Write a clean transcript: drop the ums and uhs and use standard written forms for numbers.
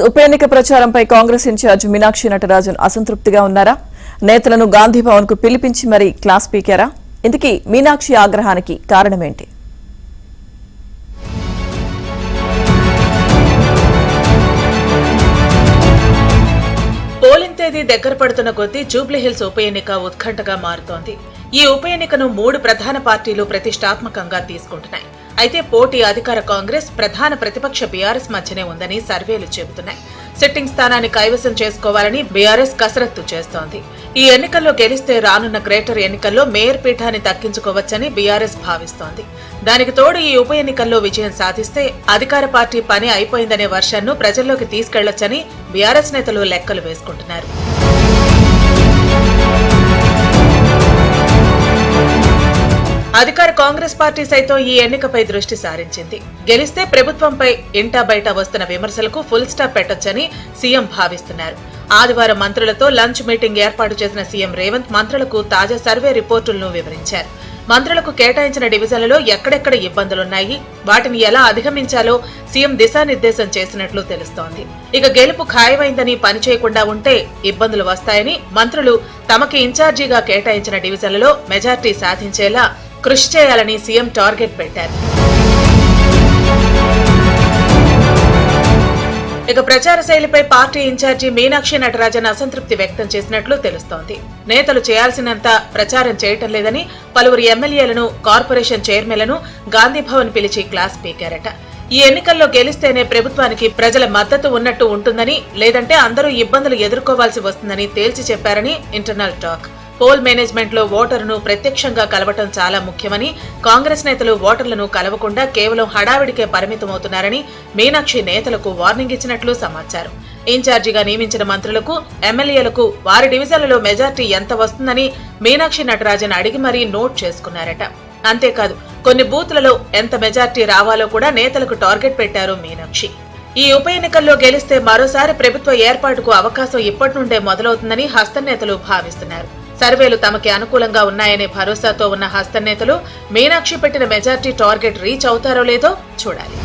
ఉప ఎన్నిక ప్రచారంపై కాంగ్రెస్ ఇన్ఛార్జ్ మీనాక్షి నటరాజన్ అసంతృప్తిగా ఉన్నారా? నేతలను గాంధీ భవన్ కు పిలిపించి మరీ క్లాస్ పీకారా? ఇందుకీ మీనాక్షి ఆగ్రహానికి కారణమేంటి? పోలింగ్ తేదీ దగ్గర పడుతున్న కొద్దీ జూబ్లీహిల్స్ ఉప ఎన్నిక ఉత్కంఠగా మారుతోంది. ఈ ఉప ఎన్నికను 3 ప్రధాన పార్టీలు ప్రతిష్టాత్మకంగా తీసుకుంటున్నాయి. అయితే పోటీ అధికార కాంగ్రెస్, ప్రధాన ప్రతిపక్ష బీఆర్ఎస్ మధ్యనే ఉందని సర్వేలు చెబుతున్నాయి. సిట్టింగ్ స్థానాన్ని కైవసం చేసుకోవాలని బీఆర్ఎస్ కసరత్తు చేస్తోంది. ఈ ఎన్నికల్లో గెలిస్తే రానున్న గ్రేటర్ ఎన్నికల్లో మేయర్ పీఠాన్ని దక్కించుకోవచ్చని బీఆర్ఎస్ భావిస్తోంది. దానికి తోడు ఈ ఉప ఎన్నికల్లో విజయం సాధిస్తే అధికార పార్టీ పని అయిపోయిందనే వర్షన్ను ప్రజల్లోకి తీసుకెళ్లొచ్చని బీఆర్ఎస్ నేతలు లెక్కలు వేసుకుంటున్నారు. అధికార కాంగ్రెస్ పార్టీ సైతం ఈ ఎన్నికపై దృష్టి సారించింది. గెలిస్తే ప్రభుత్వంపై ఇంటా బయట వస్తున్న విమర్శలకు ఫుల్ స్టాప్ పెట్టొచ్చని సీఎం భావిస్తున్నారు. ఆదివారం మంత్రులతో లంచ్ మీటింగ్ ఏర్పాటు చేసిన సీఎం రేవంత్ మంత్రులకు తాజా సర్వే రిపోర్టులను వివరించారు. మంత్రులకు కేటాయించిన డివిజన్లలో ఎక్కడెక్కడ ఇబ్బందులున్నాయి, వాటిని ఎలా అధిగమించాలో సీఎం దిశానిర్దేశం చేసినట్లు తెలుస్తోంది. ఇక గెలుపు ఖాయమైందని పని చేయకుండా ఉంటే ఇబ్బందులు వస్తాయని మంత్రులు తమకి ఇన్ఛార్జీగా కేటాయించిన డివిజన్లలో మెజార్టీ సాధించేలా కృషి చేయాలని సీఎం టార్గెట్ పెట్టారు. ఇక ప్రచార శైలిపై పార్టీ ఇన్ఛార్జి మీనాక్షి నటరాజన్ అసంతృప్తి వ్యక్తం చేసినట్లు తెలుస్తోంది. నేతలు చేయాల్సినంత ప్రచారం చేయటం లేదని పలువురు ఎమ్మెల్యేలను, కార్పొరేషన్ చైర్మన్లను గాంధీభవన్ పిలిచి క్లాస్ పీకారట. ఈ ఎన్నికల్లో గెలిస్తేనే ప్రభుత్వానికి ప్రజల మద్దతు ఉన్నట్టు ఉంటుందని, లేదంటే అందరూ ఇబ్బందులు ఎదుర్కోవాల్సి వస్తుందని తేల్చి చెప్పారని ఇంటర్నల్ టాక్. పోల్ మేనేజ్మెంట్ లో ఓటరును ప్రత్యక్షంగా కలవటం చాలా ముఖ్యమని, కాంగ్రెస్ నేతలు ఓటర్లను కలవకుండా కేవలం హడావిడికే పరిమితమవుతున్నారని మీనాక్షి నేతలకు వార్నింగ్ ఇచ్చినట్లు సమాచారం. ఇన్ఛార్జిగా నియమించిన మంత్రులకు, ఎమ్మెల్యేలకు వారి డివిజన్లలో మెజార్టీ ఎంత వస్తుందని మీనాక్షి నటరాజన్ అడిగి మరీ నోట్ చేసుకున్నారట. అంతేకాదు కొన్ని బూత్లలో ఎంత మెజార్టీ రావాలో కూడా నేతలకు టార్గెట్ పెట్టారు మీనాక్షి. ఈ ఉప ఎన్నికల్లో గెలిస్తే మరోసారి ప్రభుత్వ ఏర్పాటుకు అవకాశం ఇప్పటి నుండే మొదలవుతుందని హస్తనేతలు భావిస్తున్నారు. సర్వేలు తమకి అనుకూలంగా ఉన్నాయనే భరోసాతో ఉన్న హస్తనేతలు మీనాక్షి పెట్టిన మెజార్టీ టార్గెట్ రీచ్ అవుతారో లేదో చూడాలి.